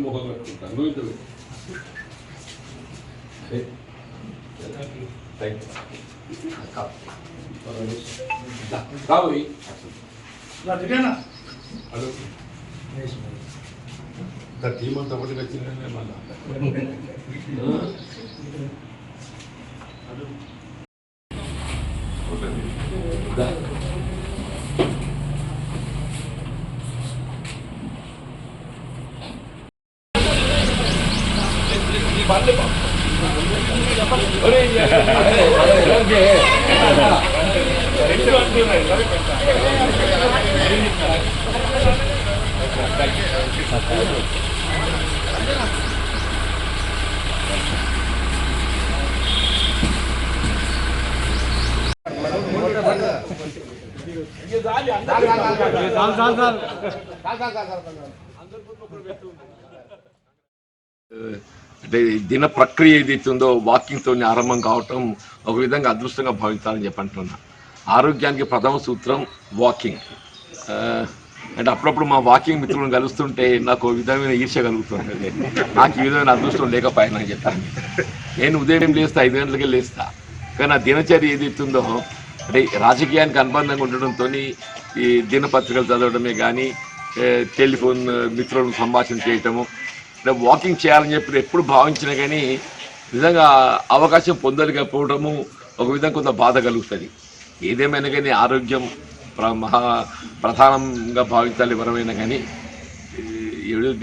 మొహం కట్టుకుంటాను నువ్వు ఇంత టీం అంతా ఒకటి వచ్చిందే మళ్ళా అంటే దిన ప్రక్రియ ఏదైతుందో వాకింగ్తో ఆరంభం కావటం ఒక విధంగా అదృష్టంగా భావించాలని చెప్పి అంటున్నా. ఆరోగ్యానికి ప్రథమ సూత్రం వాకింగ్. అంటే అప్పుడప్పుడు మా వాకింగ్ మిత్రులను కలుస్తుంటే నాకు ఒక విధమైన ఈర్ష్య కలుగుతుంది. నాకు ఈ విధమైన అదృష్టం లేకపోయినా అని చెప్పాను. నేను ఉదయం లేస్తా 5 గంటలకే లేస్తా, కానీ ఆ దినచర్య ఏదైతుందో అంటే రాజకీయానికి అనుబంధంగా ఉండడంతో ఈ దినపత్రికలు చదవడమే కానీ టెలిఫోన్ మిత్రులను సంభాషణ చేయటము, అంటే వాకింగ్ చేయాలని చెప్పి ఎప్పుడు భావించినా కానీ నిజంగా అవకాశం పొందలేకపోవడము ఒక విధంగా కొంత బాధ కలుగుతుంది. ఏదేమైనా కానీ ఆరోగ్యం ప్రధానంగా భావించాలి ఎవరైనా కానీ.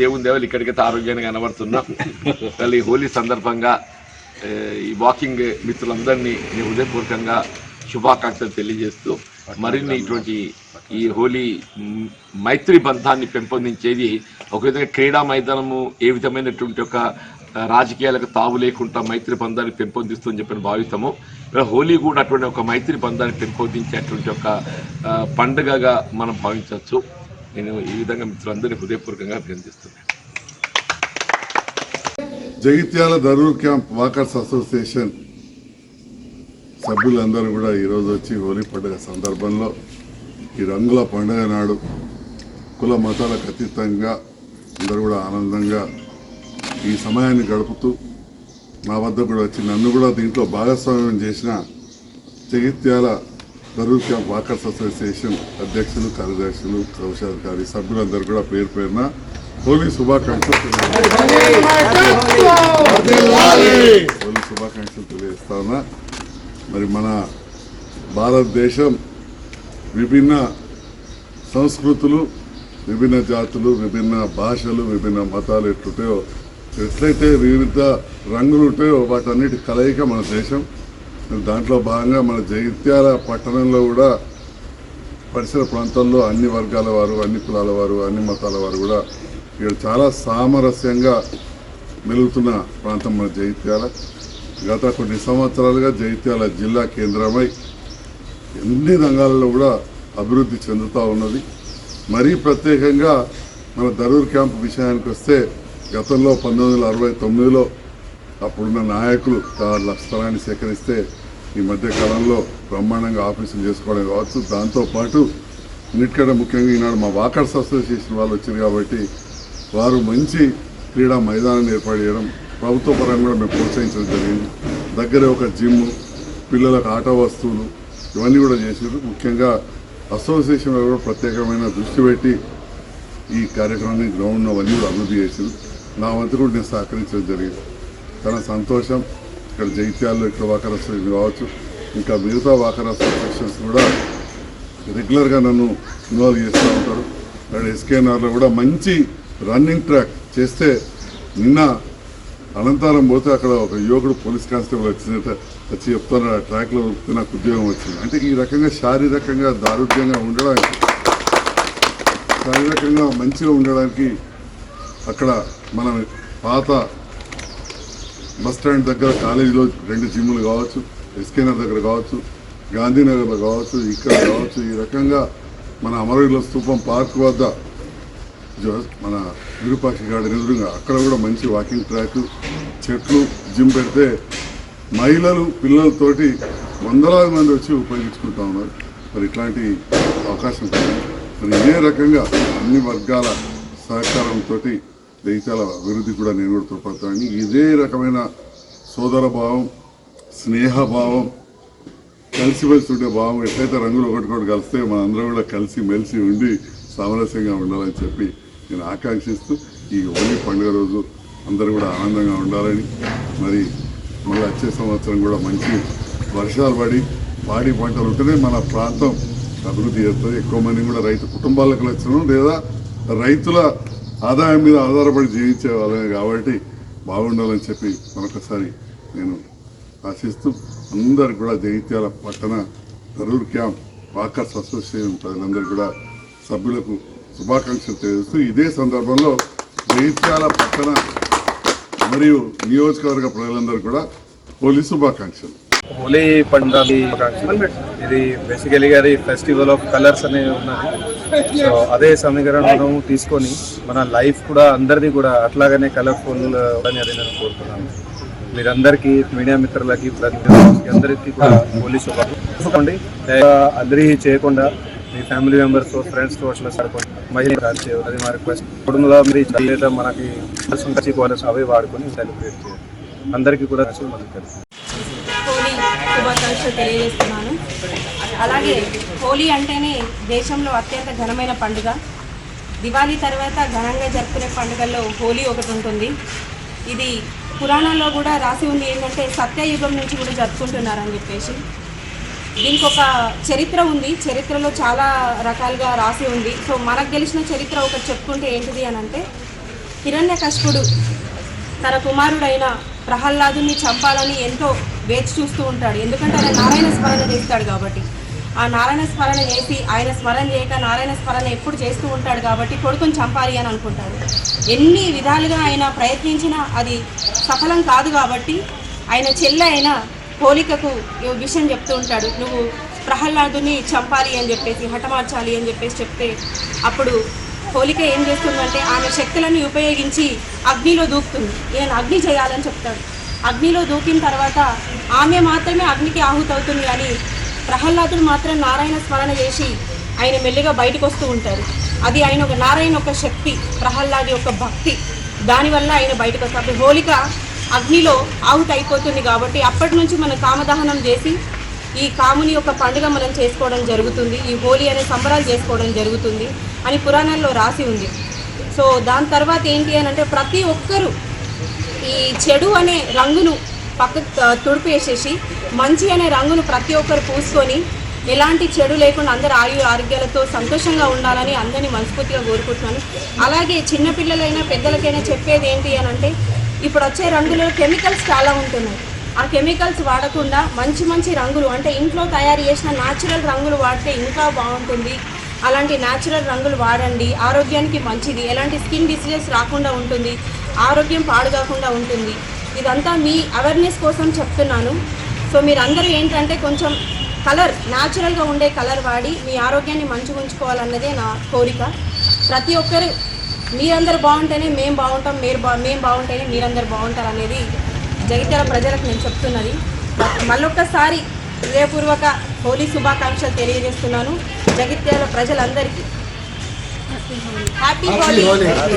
దేవుని దేవలు ఇక్కడికైతే ఆరోగ్యాన్ని కనబడుతున్నాం. మళ్ళీ హోలీ సందర్భంగా ఈ వాకింగ్ మిత్రులందరినీ నేను హృదయపూర్వకంగా శుభాకాంక్షలు తెలియజేస్తూ మరిన్ని ఇటువంటి ఈ హోలీ మైత్రి బంధాన్ని పెంపొందించేది ఒక విధంగా క్రీడా మైదానము ఏ విధమైనటువంటి ఒక రాజకీయాలకు తావు లేకుండా మైత్రి బంధాన్ని పెంపొందిస్తుందని చెప్పి భావిస్తాము. హోలీ కూడా అటువంటి ఒక మైత్రి బంధాన్ని పెంపొందించేటువంటి ఒక పండుగగా మనం భావించవచ్చు. నేను ఈ విధంగా మిత్రులందరినీ హృదయపూర్వకంగా అభినందిస్తున్నాను. Jagtial Darur camp walkers association సభ్యులందరూ కూడా ఈరోజు వచ్చి హోలీ పండుగ సందర్భంలో ఈ రంగుల పండుగ నాడు కుల మతాలకు అతీతంగా అందరూ కూడా ఆనందంగా ఈ సమయాన్ని గడుపుతూ మా వద్ద కూడా వచ్చి నన్ను కూడా దీంట్లో భాగస్వామ్యం చేసిన Jagtial Darur camp walkers association అధ్యక్షులు, కార్యదర్శులు, కోశాధికారి సభ్యులందరూ కూడా పేరు పేరున హోలీ శుభాకాంక్షలు తెలియజేస్తా ఉన్నా. మరి మన భారతదేశం విభిన్న సంస్కృతులు, విభిన్న జాతులు, విభిన్న భాషలు, విభిన్న మతాలు ఎట్లయితే వివిధ రంగులు ఉంటాయో వాటన్నిటి కలయిక మన దేశం. దాంట్లో భాగంగా మన జగిత్యాల పట్టణంలో కూడా పరిసర ప్రాంతాల్లో అన్ని వర్గాల వారు, అన్ని కులాల వారు, అన్ని మతాల వారు కూడా ఇక్కడ చాలా సామరస్యంగా మెలుగుతున్న ప్రాంతం మన జగిత్యాల. గత కొన్ని సంవత్సరాలుగా జగిత్యాల జిల్లా కేంద్రమై అన్ని రంగాలలో కూడా అభివృద్ధి చెందుతూ ఉన్నది. మరీ ప్రత్యేకంగా మన దరూర్ క్యాంప్ విషయానికి వస్తే గతంలో 1969లో అప్పుడున్న నాయకులు 6 లక్షల స్థలాన్ని సేకరిస్తే ఈ మధ్యకాలంలో బ్రహ్మాండంగా ఆఫీసులు చేసుకోవడం కావచ్చు. దాంతోపాటు అన్నిటికంటే ముఖ్యంగా ఈనాడు మా వాకర్స్ అసోసియేషన్ వాళ్ళు వచ్చారు కాబట్టి వారు మంచి క్రీడా మైదానాన్ని ఏర్పాటు చేయడం, ప్రభుత్వ పరంగా కూడా మేము ప్రోత్సహించడం జరిగింది. దగ్గరే ఒక జిమ్, పిల్లలకు ఆట వస్తువులు ఇవన్నీ కూడా చేశారు. ముఖ్యంగా అసోసియేషన్ కూడా ప్రత్యేకమైన దృష్టి పెట్టి ఈ కార్యక్రమాన్ని గ్రౌండ్ అవన్నీ కూడా అభివృద్ధి చేశారు. నా వంతు కూడా నేను సహకరించడం జరిగింది. చాలా సంతోషం. ఇక్కడ జగిత్యాలలో ఇక్కడ వాకర్ అసోసియేషన్ కావచ్చు, ఇంకా మిగతా వాకర్ అసోసియేషన్స్ కూడా రెగ్యులర్గా నన్ను ఇన్వాల్వ్ చేస్తూ ఉంటారు. ఇక్కడ ఎస్కేఎన్ఆర్లో కూడా మంచి రన్నింగ్ ట్రాక్ చేస్తే నిన్న అనంతరం పోతే అక్కడ ఒక యువకుడు పోలీస్ కానిస్టేబుల్ వచ్చి చెప్తాను ఆ ట్రాక్లో నాకు ఉద్యోగం వచ్చింది. అంటే ఈ రకంగా శారీరకంగా దారుఢ్యంగా ఉండడానికి, శారీరకంగా మంచిగా ఉండడానికి అక్కడ మనం పాత బస్టాండ్ దగ్గర కాలేజీలో 2 జిమ్లు కావచ్చు, ఎస్కేనర్ దగ్గర కావచ్చు, గాంధీనగర్లో కావచ్చు, ఇక్కడ కావచ్చు, ఈ రకంగా మన అమరవీరుల స్తూపం పార్క్ వద్ద మన విరూపాక్షి గార్డెన్ ఎదురుగా అక్కడ కూడా మంచి వాకింగ్ ట్రాక్, చెట్లు, జిమ్ పెడితే మహిళలు పిల్లలతోటి వందలాది మంది వచ్చి ఉపయోగించుకుంటా ఉన్నారు. మరి ఇట్లాంటి అవకాశం కలిగింది. మరి ఇదే రకంగా అన్ని వర్గాల సహకారంతో జగిత్యాల అభివృద్ధి కూడా నేను కూడా తోడ్పడతానని, ఇదే రకమైన సోదర భావం, స్నేహభావం, కలిసిమెలిసి ఉండే భావం, ఎట్లయితే రంగులు ఒకటికొకటి కలిస్తే మనందరం కూడా కలిసి మెలిసి ఉండి సామరస్యంగా ఉండాలని చెప్పి నేను ఆకాంక్షిస్తూ ఈ హోలీ పండుగ రోజు అందరూ కూడా ఆనందంగా ఉండాలని, మరి మళ్ళీ వచ్చే సంవత్సరం కూడా మంచి వర్షాలు పడి పాడి పంటలు ఉంటేనే మన ప్రాంతం అభివృద్ధి చేస్తుంది. ఎక్కువ మంది కూడా రైతు కుటుంబాలకు వచ్చినాం లేదా రైతుల ఆదాయం మీద ఆధారపడి జీవించే వాళ్ళమే కాబట్టి బాగుండాలని చెప్పి మరొకసారి నేను ఆశిస్తూ అందరు కూడా జగిత్యాల పట్టణ ధరూర్ క్యాంప్ వాకర్స్ అసోసియేషన్ ప్రజలందరూ కూడా సభ్యులకు శుభాకాంక్షలు తెలియజేస్తూ ఇదే సందర్భంలో జగిత్యాల పట్టణ మరియు నియోజకవర్గ ప్రజలందరూ కూడా హోలీ శుభాకాంక్షలు. హోలీ పండుగ ఇది బేసికలీగా అది ఫెస్టివల్ ఆఫ్ కలర్స్ అనేవి ఉన్నది. సో అదే సమీకరణం తీసుకొని మన లైఫ్ కూడా అందరిది కూడా అట్లాగనే కలర్ఫుల్ అని అది నేను కోరుతున్నాను. మీరందరికీ మీడియా మిత్రులకి అందరికీ కూడా హోలీ శుభాకాంక్షలు. అల్లరి చేయకుండా మీ ఫ్యామిలీ మెంబర్స్ ఫ్రెండ్స్తో అట్లా సరిపోతుంది. మహిళలు అది మా రిక్వెస్ట్. కుటుంబంలో మీరు మనకి కాలేజ్ అవే వాడుకొని సెలబ్రేట్ చేయాలి. అందరికీ కూడా మనకి హోలీ శుభాకాంక్షలు తెలియజేస్తున్నాను. అలాగే హోలీ అంటేనే దేశంలో అత్యంత ఘనమైన పండుగ. దివాళీ తర్వాత ఘనంగా జరుపుకునే పండుగల్లో హోలీ ఒకటి ఉంటుంది. ఇది పురాణాల్లో కూడా రాసి ఉంది ఏంటంటే సత్యయుగం నుంచి కూడా జరుపుకుంటున్నారని చెప్పేసి. దీనికి ఒక చరిత్ర ఉంది. చరిత్రలో చాలా రకాలుగా రాసి ఉంది. సో మనకు తెలిసిన చరిత్ర ఒకటి చెప్పుకుంటే ఏంటిది అని అంటే, హిరణ్యకశిపుడు తన కుమారుడైన ప్రహ్లాదుని చంపాలని ఎంతో వేచి చూస్తూ ఉంటాడు. ఎందుకంటే ఆయన నారాయణ స్మరణ చేస్తాడు కాబట్టి. ఆ నారాయణ స్మరణ చేసి ఆయన స్మరణ చేయక నారాయణ స్మరణ ఎప్పుడు చేస్తూ ఉంటాడు కాబట్టి కొడుకుని చంపాలి అని అనుకుంటాడు. ఎన్ని విధాలుగా ఆయన ప్రయత్నించినా అది సఫలం కాదు కాబట్టి ఆయన చెల్లె అయిన హోలికకు ఈ విషయం చెప్తూ ఉంటాడు, నువ్వు ప్రహ్లాదుని చంపాలి అని చెప్పేసి హఠమార్చాలి అని చెప్పేసి చెప్తే అప్పుడు హోలిక ఏం చేస్తుందంటే ఆమె శక్తులను ఉపయోగించి అగ్నిలో దూకుతుంది. ఈయన అగ్ని చేయాలని చెప్తాడు. అగ్నిలో దూకిన తర్వాత ఆమె మాత్రమే అగ్నికి ఆహుతవుతుంది కానీ ప్రహ్లాదుడు మాత్రం నారాయణ స్మరణ చేసి ఆయన మెల్లిగా బయటకు వస్తూ ఉంటారు. అది ఆయన ఒక నారాయణ ఒక శక్తి, ప్రహ్లాది యొక్క భక్తి, దానివల్ల ఆయన బయటకు వస్తారు. అప్పుడు హోలిక అగ్నిలో ఆహుతి అయిపోతుంది కాబట్టి అప్పటి నుంచి మనం కామదహనం చేసి ఈ కాముని యొక్క పండుగ మనం చేసుకోవడం జరుగుతుంది. ఈ హోలీ అనే సంబరాలు చేసుకోవడం జరుగుతుంది అని పురాణాల్లో రాసి ఉంది. సో దాని తర్వాత ఏంటి అని అంటే ప్రతి ఒక్కరూ ఈ చెడు అనే రంగును పక్కకు తుడిపేసేసి మంచి అనే రంగును ప్రతి ఒక్కరు పూసుకొని ఎలాంటి చెడు లేకుండా అందరు ఆరోగ్యాలతో సంతోషంగా ఉండాలని అందరినీ మనస్ఫూర్తిగా కోరుకుంటున్నాను. అలాగే చిన్నపిల్లలైనా పెద్దలకైనా చెప్పేది ఏంటి అని అంటే, ఇప్పుడు వచ్చే రంగులో కెమికల్స్ చాలా ఉంటున్నాయి. ఆ కెమికల్స్ వాడకుండా మంచి మంచి రంగులు అంటే ఇంట్లో తయారు చేసిన న్యాచురల్ రంగులు వాడితే ఇంకా బాగుంటుంది. అలాంటి న్యాచురల్ రంగులు వాడండి, ఆరోగ్యానికి మంచిది, ఎలాంటి స్కిన్ డిసీజెస్ రాకుండా ఉంటుంది, ఆరోగ్యం పాడుగాకుండా ఉంటుంది. ఇదంతా మీ అవేర్నెస్ కోసం చెప్తున్నాను. సో మీరందరూ ఏంటంటే కొంచెం కలర్ న్యాచురల్గా ఉండే కలర్ వాడి మీ ఆరోగ్యాన్ని మంచిగా ఉంచుకోవాలన్నదే నా కోరిక. ప్రతి ఒక్కరు మీరందరూ బాగుంటేనే మేము బాగుంటాం, మేము బాగుంటేనే మీరందరూ బాగుంటారు అనేది జగిత్యాల ప్రజలకు నేను చెప్తున్నది. మళ్ళొక్కసారి హృదయపూర్వక హోలీ శుభాకాంక్షలు తెలియజేస్తున్నాను జగిత్యాల ప్రజలందరికీ. హ్యాపీ హోలీ.